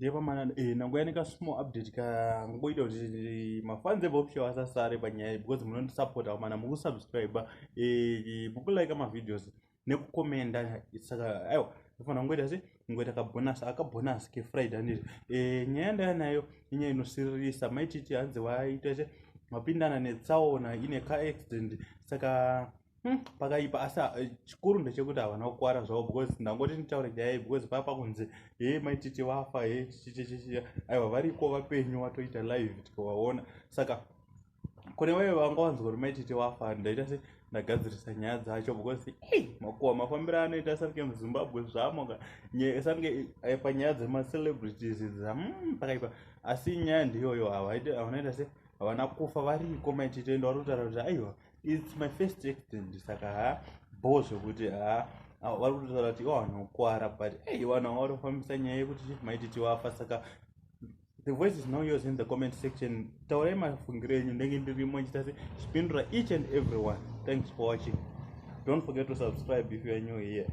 ndeva mana nangoyanika small update kangoita kuti mafans evaofisha vasasare panyaya because munondisupporta mana mukusubscribe mukulike mavideos nekukomenda saka aiwa ndofana ngoita se ngoita kabonus akabonus kefriday anditi nyaya ndayanayo inyaya inosirisa maititi hanzi waita se mapindana netsaona ine car accident saka pakaipa asa chikuru ndechekuti havana kukwara zvavo because ndangoti nditaure nyaya because papa kunzi maititi vafa aiwa variko vapenyu watoita live tikawaona saka kune vaive vangawanzwa kuti maititi vafa ndaita se ndagadzirisa nyaya dzacho because makuwa mafambiro anoita sarike muzimbabwe zvamoka sarike panyaya dzemacelebrities pakaipa asi nyaya ndiyoyo havanaita se havana kufa variko maititi enda varikutaura kuti aiwa it's my first accident saka bo zvokuti vari kutotaura kuti vanokuwara but vanhu vavarofambisa nyaya yekuti maititi vafa saka the voice is now yours in the comment section. Taurai mafungiro enyu ndenge ndirimo nchita se chipindura each and everyone. Thanks for watching. Don't forget to subscribe if you are new here.